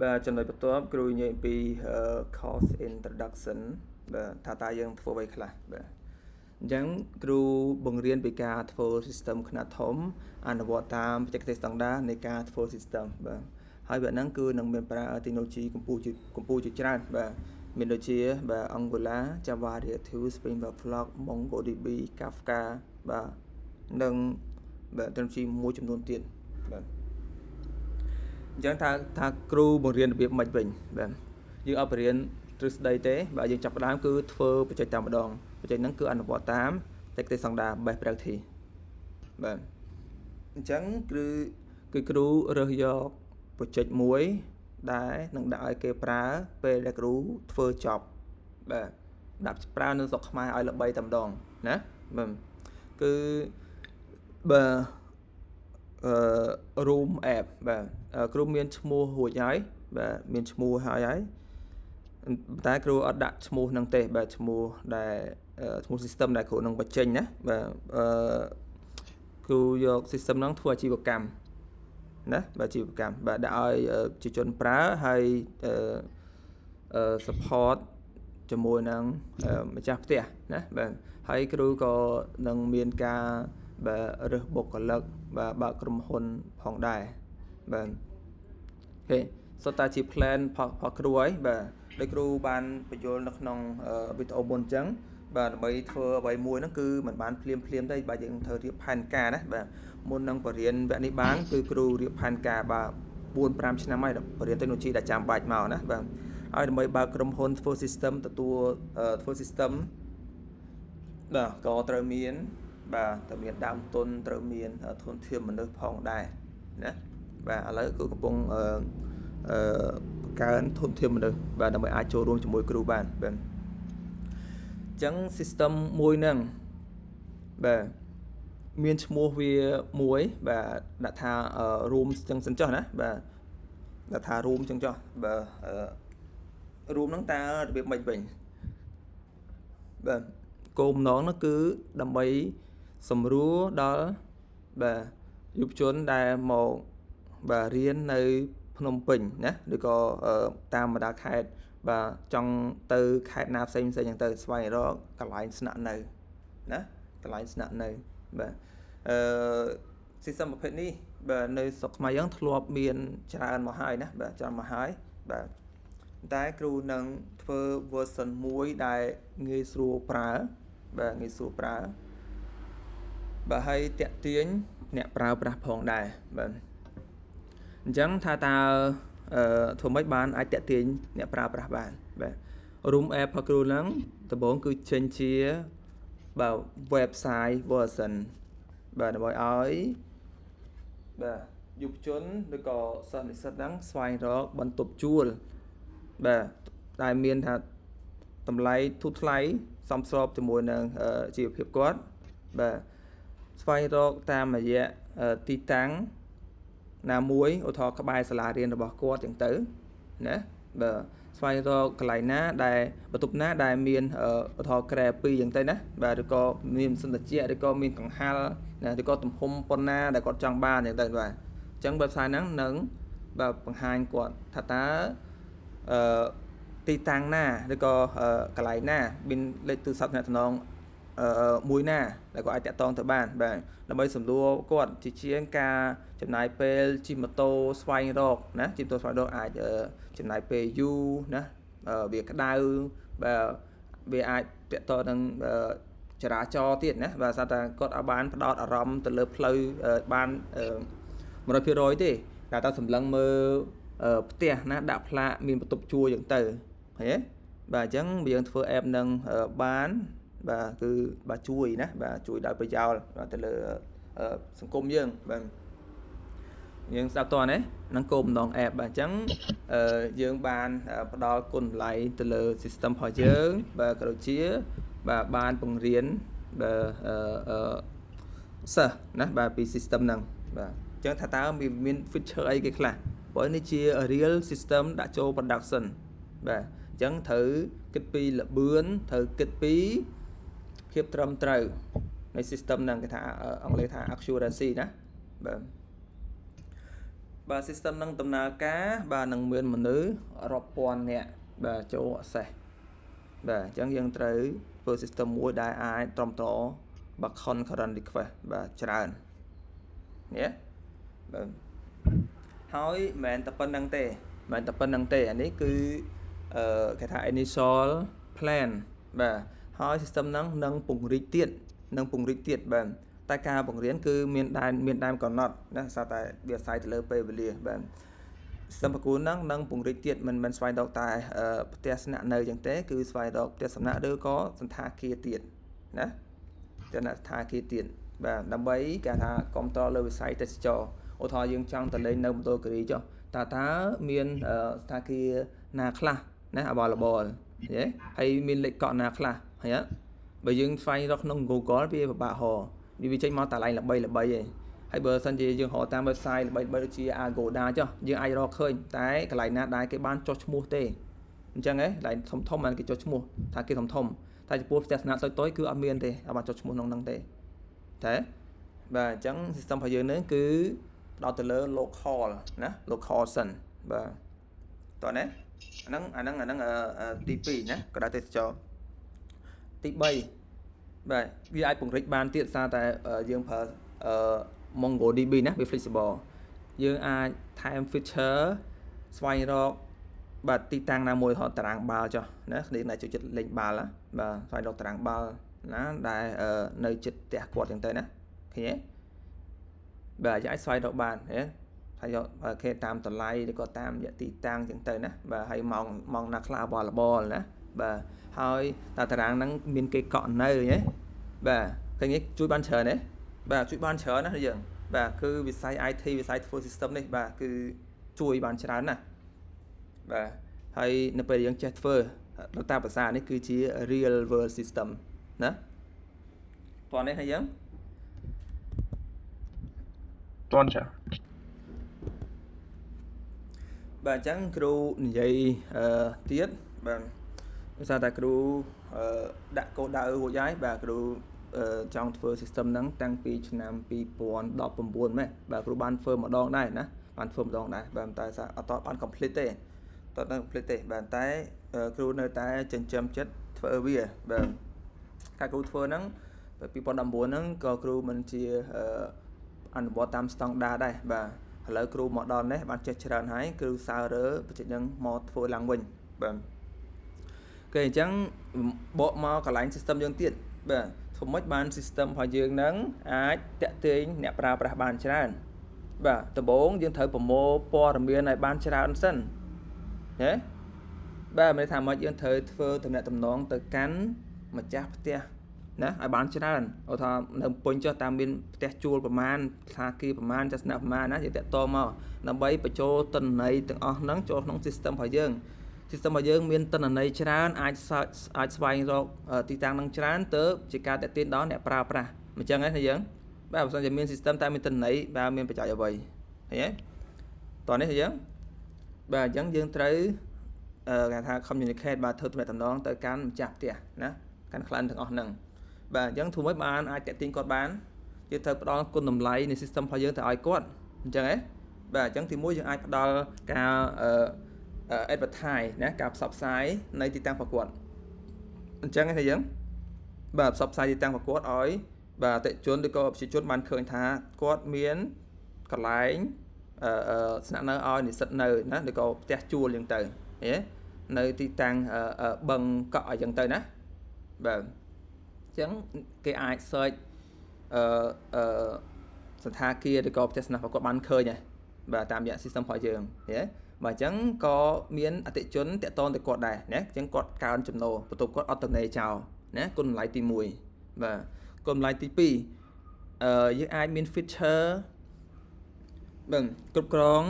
vàចំណុចបន្ទាប់គ្រូនិយាយពី course introduction បាទថាតើយើងធ្វើអ្វីខ្លះបាទអញ្ចឹងគ្រូបង្រៀនពីការធ្វើ system ខ្នាតធំអនុវត្តតាមបច្ចេកទេសស្តង់ដារនៃការធ្វើ system បាទហើយបែបហ្នឹងគឺនឹងមានប្រើ technology កម្ពុជាជាច្រើនបាទមានដូចជាបាទ Angular Java Reactive Spring Boot Flock MongoDB Kafka បាទនិងបាទ technology មួយចំនួនទៀតបាទអញ្ចឹងថាគ្រូបង្រៀនរបៀបមិនវិញបាទយើងអត់បរៀនទ្រឹស្ដីទេបាទយើងចាប់ផ្ដើមគឺធ្វើបច្ចេកតែម្ដងបច្ចេកហ្នឹងគឺអនុវត្តតាមបច្ចេកទេសស្តង់ដារ best practice បាទអញ្ចឹងគឺគ្រូរើសយកបច្ចេកមួយដែលនឹងដាក់ឲ្យគេប្រើពេលដែលគ្រូធ្វើចប់បាទដាក់ប្រើនៅស្រុកខ្មែរឲ្យល្បីតែម្ដងណាបាទគឺបាទroom app បាទគ្រូមានឈ្មោះរួចហើយបាទមានឈ្មោះហើយតែគ្រូអត់ដាក់ឈ្មោះហ្នឹងទេបាទឈ្មោះដែលឈ្មោះ system ដែលគ្រូនឹងបញ្ចេញណាបាទគ្រូយក system ហ្នឹងធ្វើអាជីវកម្មណាបាទអាជីវកម្មបាទដាក់ឲ្យជាជនប្រើហើយsupport ជាមួយនឹងម្ចាស់ផ្ទះណាបាទហើយគ្រូក៏នឹងមានការបាទរើសបុគ្គលិកបាទបើកក្រុមហ៊ុនផងដែរបាទអូខេសុទ្ធតែជា plan ផលគ្រូហើយបាទដោយគ្រូបានបញ្យល់នៅក្នុងវីដេអូមុនអញ្ចឹងបាទដើម្បីធ្វើអ្វីមួយហ្នឹងគឺមិនបានភ្លាមទេបាទយើងត្រូវរៀបផែនការណាបាទមុននឹងបរៀនវគ្គនេះបានគឺគ្រូរៀបផែនការបាទ4-5 ឆ្នាំហើយបរៀន technology ដែលចាំបាច់មកណាបាទហើយដើម្បីបើកក្រុមហ៊ុនធ្វើ system ទទួលធ្វើ system បាទក៏ត្រូវមានបាទត្រូវមានដើមទុនត្រូវមានធនធានមនុស្សផងដែរណាបាទឥឡូវគឺកំពុងបង្កើនធនធានមនុស្សបាទដើម្បីអាចចូលរួមជាមួយគ្រូបានបាទអញ្ចឹង system មួយហ្នឹងបាទមានឈ្មោះវាមួយបាទដាក់ថា room អញ្ចឹងសិនចុះណាបាទដាក់ថា room អញ្ចឹងចុះបាទ room ហ្នឹងតើរបៀបម៉េចវិញបាទគោលបំណងនោះគឺដើម្បីសម្រួលដល់បាទយុវជនដែលមកបាទរៀននៅភ្នំពេញណាឬក៏តាមបណ្ដាខេត្តបាទចង់ទៅខេត្តណាផ្សេងអញ្ចឹងទៅស្វែងរកកន្លែងស្នាក់នៅណាកន្លែងស្នាក់នៅបាទsystem ប្រភេទនេះបាទនៅស្រុកខ្មែរយើងធ្លាប់មានច្រើនមកហើយណាបាទច្រើនមកហើយបាទតែគ្រូនឹងធ្វើ version មួយដែលងាយស្រួលប្រើបាទងាយស្រួលប្រើបាទហើយតាក់ទាញអ្នកប្រើប្រាស់ផងដែរបាទអញ្ចឹងថាតើធ្វើម៉េចបានអាចតាក់ទាញអ្នកប្រើប្រាស់បានបាទ room app របស់គ្រូហ្នឹងដំបូងគឺចេញជាបាទ website version បាទដើម្បីឲ្យបាទយុវជនឬក៏សិស្សនិស្សិតហ្នឹងស្វែងរកបន្ទប់ជួលបាទដែលមានថាតម្លៃធូរថ្លៃសមស្របជាមួយនឹងជីវភាពគាត់បាទស្វែងរកតាមរយៈទីតាំងណាមួយឧទាហរណ៍ក្បែរសាលារៀនរបស់គាត់ចឹងទៅណាបាទស្វែងរកកន្លែងណាដែលបន្ទប់ណាដែលមានឧទាហរណ៍ Grade 2ចឹងទៅណាបាទឬក៏មានសន្តិជាឬក៏មានកង្ហាល់ណាឬក៏ទំហំប៉ុណ្ណាដែលគាត់ចង់បានចឹងទៅបាទអញ្ចឹង website ហ្នឹងនឹងបាទបង្ហាញគាត់ថាតើទីតាំងណាឬក៏កន្លែងណាមានលេខទូរស័ព្ទទំនាក់ទំនងមួយណាដែលគាត់អាចតាក់ទងទៅបានបាទដើម្បីសម្រួលគាត់ជាងការចំណាយពេលជិះម៉ូតូស្វែងរកណាជិះម៉ូតូស្វែងរកអាចចំណាយពេលយូរណាវាក្តៅបាទវាអាចតាក់ទងនឹងចរាចរណ៍ទៀតណាបាទថាគាត់អាចបានផ្ដោតអារម្មណ៍ទៅលើផ្លូវបាន100%ទេតែតើសម្លឹងមើលផ្ទះណាដាក់ផ្លាកមានបន្ទប់ជួលចឹងទៅឃើញទេបាទអញ្ចឹងយើងធ្វើ app នឹងបានបាទគឺបាទជួយណាបាទជួយដល់ប្រយោជន៍បាទទៅលើសង្គមយើងបាទយើងស្ដាប់តើណានឹងគោលបំណង app បាទអញ្ចឹងយើងបានផ្ដល់គុណតម្លៃទៅលើ system របស់យើងបាទក៏ដូចជាបាទបានបង្រៀនបាទសិស្សណាបាទពី system ហ្នឹងបាទអញ្ចឹងថាតើមាន feature អីគេខ្លះព្រោះនេះជា real system ដាក់ចូល production បាទអញ្ចឹងត្រូវគិតពីល្បឿនត្រូវគិតពីភាពត្រឹមត្រូវនៃ system ហ្នឹងគេថាអង់គ្លេសថា accuracy ណាបាទ បាទ system នឹងដំណើរការបាទនឹងមានមនុស្សរាប់ពាន់នាក់បាទចូល access បាទអញ្ចឹងយើងត្រូវធ្វើ system មួយដែលអាចត្រឹមត្រូវបាទ concurrent request បាទច្រើននេះបាទហើយមិនមែនតែប៉ុណ្្នឹងទេអានេះគឺគេថា initial plan បាទហើយ system ហ្នឹងនឹងពង្រីកទៀតបាទតែការបង្រៀនគឺមានដែនកំណត់ណាស្រាប់តែវាអាស្រ័យទៅលើពេលវេលាបាទsystem ប្រគួនហ្នឹងនឹងពង្រីកទៀតមិនស្វែងរកតែផ្ទះស្នាក់នៅចឹងទេគឺស្វែងរកផ្ទះសំណាក់ឬក៏សន្តាគារទៀតណាសន្តាគារទៀតបាទដើម្បីគេថាគ្រប់គ្រងលើវិស័យទេសចរឧទាហរណ៍យើងចង់ទៅលេងនៅមណ្ឌលគិរីចុះតើមានសន្តាគារណាខ្លះណា available យេហើយមានលេខកក់ណាខ្លះហើយបើយើងស្វែងរកក្នុង Google វាពិបាកហៅវាចេញមកតែកន្លែងល្បីឯងហើយបើសិនជាយើងរកតាម website ល្បីដូចជា Agoda ចុះយើងអាចរកឃើញតែកន្លែងណាដែលគេបានចុះឈ្មោះទេអញ្ចឹងកន្លែងធំហ្នឹងគេចុះឈ្មោះថាគេធំតែចំពោះផ្ទះស្នាក់តូចគឺអត់មានទេអត់បានចុះឈ្មោះក្នុងហ្នឹងទេតែបាទអញ្ចឹង system របស់យើងនេះគឺផ្ដោតទៅលើ local ណា local សិនបាទតោះណាអាហ្នឹងទី2ណាក៏ដែរទេសចរទី3បាទវាអាចពង្រីកបានទៀតសារតែយើងប្រើMongoDB ណាវា flexible យើងអាចថែម feature ស្វែងរកបាទទីតាំងណាមួយថតតារាងបាល់ចុះណាគ្នាដែលចូលចិត្តលេងបាល់បាទស្វែងរកតារាងបាល់ណាដែលនៅចិត្តផ្ទះគាត់ចឹងទៅណាឃើញទេបាទយើងអាចស្វែងរកបានហ៎ហើយយកគេតាមតម្លៃឬក៏តាមរយៈទីតាំងចឹងទៅណាបាទហើយម៉ោងណាខ្លះ available ណាបាទហើយតារាងហ្នឹងមានគេកក់នៅហ៎បាទឃើញជួយបានច្រើនទេបាទជួយបានច្រើនណាយើងបាទគឺវិស័យ IT វិស័យធ្វើ system នេះបាទគឺជួយបានច្រើនណាស់បាទហើយនៅពេលយើងចេះធ្វើតាមភាសានេះគឺជា real world system ណាតោះនេះហើយយើងតន់ចាបាទអញ្ចឹងគ្រូនិយាយទៀតបាទដោយសារតែគ្រូដាក់គោលដៅរួចហើយបាទគ្រូចង់ធ្វើ system ហ្នឹងតាំងពីឆ្នាំ2019ម៉េះបាទគ្រូបានធ្វើម្ដងដែរណាបានធ្វើម្ដងដែរបាទតែអត់បាន complete ទេបាទតែគ្រូនៅតែចិញ្ចឹមចិត្តធ្វើវាបាទការគ្រូធ្វើហ្នឹង2019ហ្នឹងក៏គ្រូមិនជាអនុវត្តតាមស្តង់ដារដែរបាទឥឡូវគ្រូមកដល់នេះបានចេះច្រើនហើយគ្រូសើរើបច្ចេកហ្នឹងមកធ្វើឡើងវិញបាទគេអញ្ចឹងបកមកកន្លែង system យើងទៀតបាទធ្វើម៉េចបាន system របស់យើងហ្នឹងអាចតាក់ទាញអ្នកប្រើប្រាស់បានច្រើនបាទដំបូងយើងត្រូវប្រមូលព័ត៌មានឲ្យបានច្រើនសិនណាបាទមានថាមកយើងត្រូវធ្វើទំនាក់ទំនងទៅកាន់ម្ចាស់ផ្ទះណាឲ្យបានច្រើនឧទាហរណ៍នៅពេញចុះតាមមានផ្ទះជួលប្រមាណសាគារប្រមាណទស្សនៈប្រមាណណាយើងតាក់ទងមកដើម្បីបញ្ចូលទិន្នន័យទាំងអស់ហ្នឹងចូលក្នុង system របស់យើង system របស់យើងមានទិន្នន័យច្រើនអាចស្វែងរកទីតាំងហ្នឹងច្រើនទៅជាការតាក់ទាញដល់អ្នកប្រើប្រាស់អញ្ចឹងណាយើងបាទបើសិនជាមាន system តែមានទិន្នន័យបាទមានបច្ច័យអ្វីឃើញទេតោះនេះយើងបាទអញ្ចឹងយើងត្រូវគេថា communicate បាទធ្វើទំនាក់ទំនងទៅកាន់ម្ចាស់ផ្ទះណាកាន់ client ទាំងអស់ហ្នឹងបាទអញ្ចឹងធ្វើម៉េចបានអាចតាក់ទាញគាត់បានយើងត្រូវផ្ដល់គុណតម្លៃនៃ system របស់យើងទៅឲ្យគាត់អញ្ចឹងហ៎បាទអញ្ចឹងទី1យើងអាចផ្ដល់ការadvertise ណាការផ្សព្វផ្សាយនៅទីតាំងប្រកួតអញ្ចឹងទេយើងបាទផ្សព្វផ្សាយទីតាំងប្រកួតឲ្យបាទអតិថិជនឬក៏ប្រជាជនបានឃើញថាគាត់មានកន្លែងស្នាក់នៅឲ្យនិស្សិតនៅណាឬក៏ផ្ទះជួលអញ្ចឹងទៅនៅទីតាំងបឹងកក់អញ្ចឹងទៅណាបាទអញ្ចឹងគេអាច search សន្តាគារឬក៏ផ្ទះស្នាក់ប្រកួតបានឃើញហើយបាទតាមរយៈ system របស់យើងបាទអញ្ចឹងក៏មានអតិជនតាក់ទងទៅគាត់ដែរណាអញ្ចឹងគាត់កើនចំណូលបន្ទាប់គាត់អត់ទៅណេចោលណាគុណតម្លៃទី1បាទគុណតម្លៃទី2យើងអាចមាន feature បាទគ្រប់គ្រង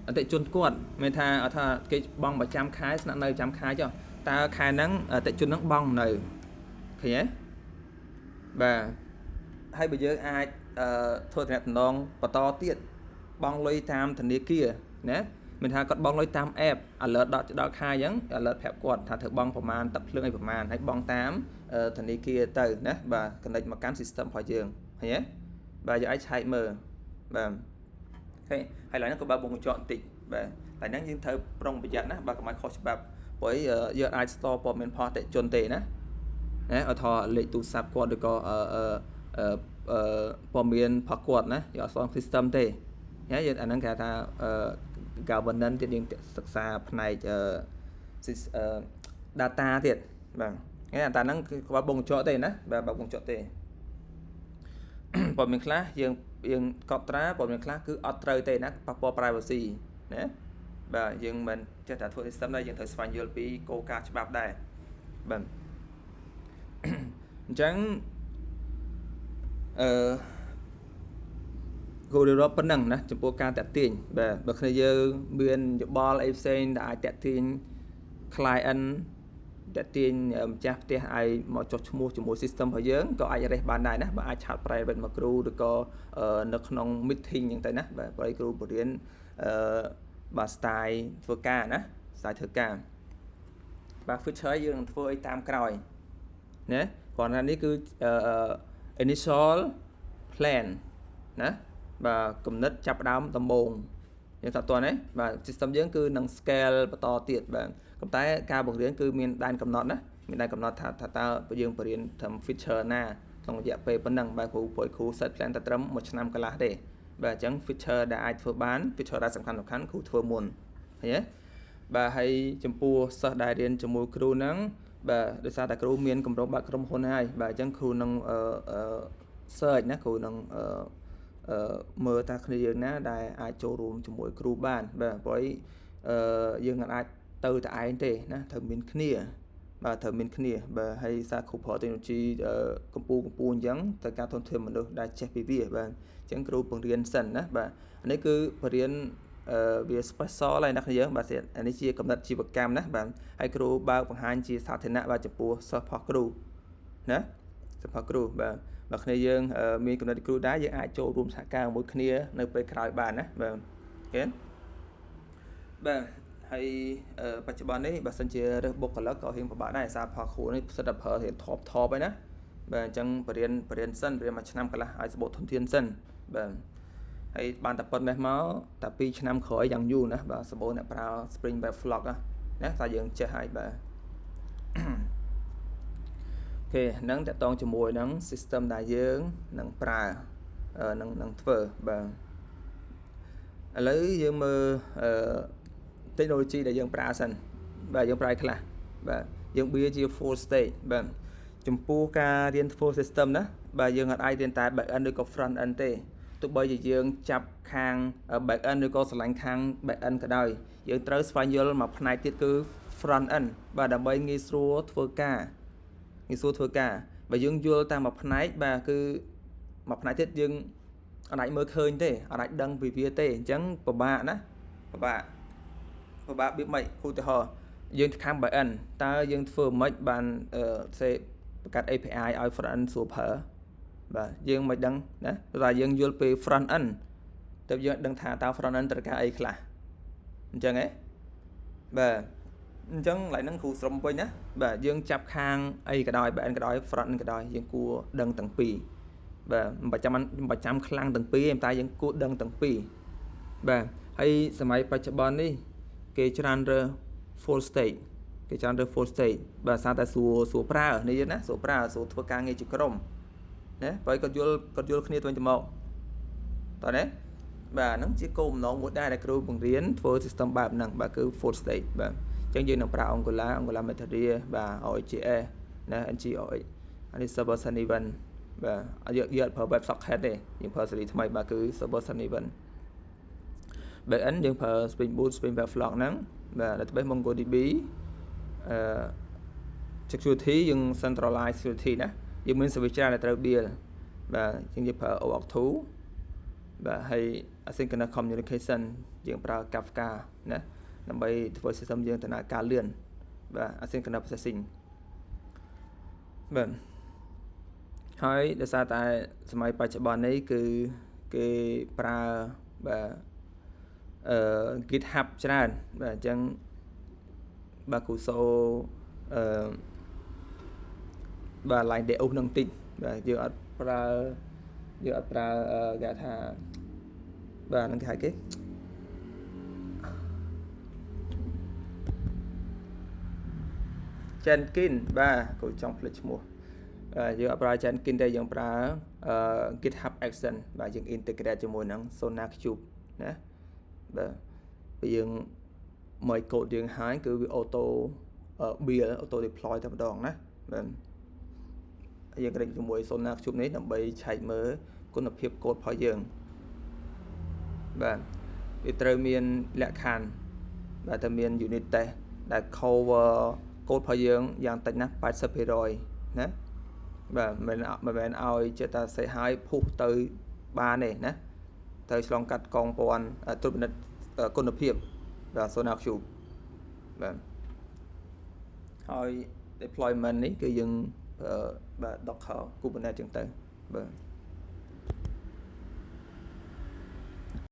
អតិជនគាត់មានថាអត់ថាគេបង់ប្រចាំខែស្នាក់នៅប្រចាំខែចុះតើខែហ្នឹងអតិជនហ្នឹងបង់នៅឃើញទេបាទហើយបើយើងអាចធ្វើទំនាក់ទំនងបន្តទៀតបង់លុយតាមធនាគារណាមានថាគាត់បង់លុយតាម app alert ដល់ខែអញ្ចឹង alert ប្រាប់គាត់ថាត្រូវបង់ប្រមាណទឹកភ្លើងអីប្រមាណហើយបង់តាមធនាគារទៅណាបាទ connect មកកាន់ system របស់យើងឃើញទេបាទយើងអាចឆែកមើលបាទ hay hay là nó có ba bông chọn tịnh và lại nó những thời trong bây giờ nó ba cái máy khó bạp với giờ ai store của mình port tại chôn tệ nè ở thọ lệ tụ sạp quạt được có của mình port quạt nè giờ xong system tệ nhé giờ anh đang kể ta governance thì nhữngศึกษาផ្នែកdata ទៀតបាទហ្នឹងអាតាហ្នឹងគឺបើបងចកទេណាបាទបើបងចកទេព័ត៌មានខ្លះយើងកត់ត្រាព័ត៌មានខ្លះគឺអត់ត្រូវទេណាប៉ះពាល់ privacy ណាបាទយើងមិនចេះតែធ្វើ system ដែរយើងត្រូវស្វែងយល់ពីគោលការណ៍ច្បាប់ដែរបាទអញ្ចឹងគោលរាប់ប៉ុណ្ណឹងណាចំពោះការតាក់ទាញបាទបើគ្នាយើងមានយោបល់អីផ្សេងដែលអាចតាក់ទាញ client តាក់ទាញម្ចាស់ផ្ទះឲ្យមកចុះឈ្មោះជាមួយ system របស់យើងក៏អាចរេះបានដែរណាបើអាចឆាត private មកគ្រូឬក៏នៅក្នុង meeting អញ្ចឹងទៅណាបាទបើគ្រូបរៀនបាទ style ធ្វើការណា style ធ្វើការបាទ feature យើងនឹងធ្វើឲ្យតាមក្រោយណាគ្រាន់តែនេះគឺinitial plan ណាបាទគំនិតចាប់ផ្ដើមដំបូងយើងថាតើណាបាទ system យើងគឺនឹង scale បន្តទៀតបាទប៉ុន្តែការបង្រៀនគឺមានដែនកំណត់ណាមានដែនកំណត់ថាតើយើងបរៀនធ្វើ feature ណាក្នុងរយៈពេលប៉ុណ្ណឹងបាទគ្រូ set plan តែត្រឹម1ឆ្នាំកន្លះទេបាទអញ្ចឹង feature ដែលអាចធ្វើបាន feature ដែលសំខាន់គ្រូធ្វើមុនឃើញទេបាទហើយចំពោះសិស្សដែលរៀនជាមួយគ្រូហ្នឹងបាទដោយសារតែគ្រូមានគម្រោងបើកក្រុមហ៊ុនហើយបាទអញ្ចឹងគ្រូនឹងsearch ណាគ្រូនឹងមើលថាគ្នាយើងណាដែលអាចចូលរួមជាមួយគ្រូបានបាទព្រោះយើងអាចទៅតែឯងទេណាត្រូវមានគ្នាបាទត្រូវមានគ្នាបាទហើយសារគ្រូប្រើ technology កម្ពុជាអញ្ចឹងទៅការធនធានមនុស្សដែលចេះពីវាបាទអញ្ចឹងគ្រូបង្រៀនសិនណាបាទនេះគឺបរៀនវា special ហើយអ្នកយើងបាទនេះជាកំណត់ជីវកម្មណាបាទហើយគ្រូបើកបង្ហាញជាសាធារណៈបាទចំពោះសិស្សរបស់គ្រូណាសិស្សរបស់គ្រូបាទបើគ្នាយើងមានកំណត់គ្រូដែរយើងអាចចូលរួមសហការជាមួយគ្នានៅពេលក្រោយបានណាបាទអូខេបាទហើយបច្ចុប្បន្ននេះបើសិនជារើសបុគ្គលិកក៏រៀងពិបាកដែរសារផលគ្រូនេះសិតតែប្រើរៀនថបហើយណាបាទអញ្ចឹងបរៀនសិនមួយឆ្នាំកន្លះឲ្យសបុកធនធានសិនបាទហើយបានតែប៉ុណ្ណេះមកតែ2ឆ្នាំក្រោយយ៉ាងយូរណាបាទសបុកអ្នកប្រើ Spring Web Flock ណាតែយើងចេះហើយបាទអូខេហ្នឹងតកតងជាមួយនឹង system ដែលយើងនឹងប្រើនឹងធ្វើបាទឥឡូវយើងមើលtechnology ដែលយើងប្រើសិនបាទយើងប្រើខ្លះបាទយើងបៀជា full stage បាទចំពោះការរៀនធ្វើ system ណាបាទយើងអាចរៀនតែ back end ឬក៏ front end ទេទោះបីជាយើងចាប់ខាង back end ឬក៏ស្រឡាញ់ខាង back end ក៏ដោយយើងត្រូវស្វែងយល់មួយផ្នែកទៀតគឺ front end បាទដើម្បីងាយស្រួលធ្វើការបើយើងយល់តាមមួយផ្នែកបាទគឺមួយផ្នែកទៀតយើងអាចមើលឃើញទេអាចដឹងពីវាទេអញ្ចឹងពិបាកណាពិបាកវាមិនឧទាហរណ៍យើងខាង back end តើយើងធ្វើមិនបានបង្កើត API ឲ្យ front end ស្រួលប្រើបាទយើងមិនដឹងណាតែយើងយល់ពី front end ទៅយើងដឹងថាតើ front end ត្រូវការអីខ្លះអញ្ចឹងហ៎បាទអញ្ចឹងឡើយហ្នឹងគ្រូស្រំវិញណាបាទយើងចាប់ខាងអីក៏ដោយ back end ក៏ដោយ front end ក៏ដោយយើងគួរដឹងទាំងពីរបាទមិនចាំខ្លាំងទាំងពីរតែយើងគួរដឹងទាំងពីរបាទហើយសម័យបច្ចុប្បន្ននេះគេច្រើនរើស full stage បាទសារតែសួរប្រើនេះណាសួរប្រើសួរធ្វើការងារជាក្រុមណាបើគាត់យល់គ្នាទៅវិញទៅមកតើណាបាទហ្នឹងជាគោលបំណងមួយដែរដែលគ្រូបង្រៀនធ្វើ system បែបហ្នឹងបាទគឺ full stage បាទអញ្ចឹងយើងនឹងប្រើ Angular Metadata បាទ OJS ណា NGOX អានេះ server side event បាទយើងប្រើ web socket ទេយើងប្រើ series ថ្មីបាទគឺ server side event back end យើងប្រើ Spring Boot Spring Web Flock ហ្នឹងបាទ database MongoDB security យើង centralized security ណាយើងមាន service ច្រើនដែលត្រូវ build បាទយើងប្រើ OAuth 2បាទហើយ asynchronous communication យើងប្រើ Kafka ណាដើម្បីធ្វើ system យើងដំណើរការលឿនបាទ asynchronous processing បាទហើយដោយសារតែសម័យបច្ចុប្បន្ននេះគឺគេប្រើបាទGitHub ច្រើនបាទអញ្ចឹងបាទគ្រូសូបាទ line Deus នឹងតិចបាទយើងអត់ប្រើគេថា បាទនឹងគេហៅគេ Jenkins បាទគូចង់ផ្លេចឈ្មោះយើងអត់ប្រើ Jenkins ទេយើងប្រើ GitHub Action បាទយើង integrate ជាមួយនឹង SonarQube ណាបាទពេលយើងមក code យើងហើយគឺវា auto build auto deploy តែម្ដងណាបាទយើង connect ជាមួយ SonarQube នេះដើម្បីឆែកមើលគុណភាព code របស់យើងបាទវាត្រូវមានលក្ខខណ្ឌបាទតែមាន unit test ដែល cover code របស់យើងយ៉ាងតិចណាស់ 80% ណាបាទមិនមែនឲ្យចេះតែសេហើយពុះទៅបានទេណាត្រូវឆ្លងកាត់កងពាន់ត្រួតពិនិត្យគុណភាពបាទ SonarQube បាទហើយ deployment នេះគឺយើងបាទ Docker Kubernetes ចឹងទៅបាទ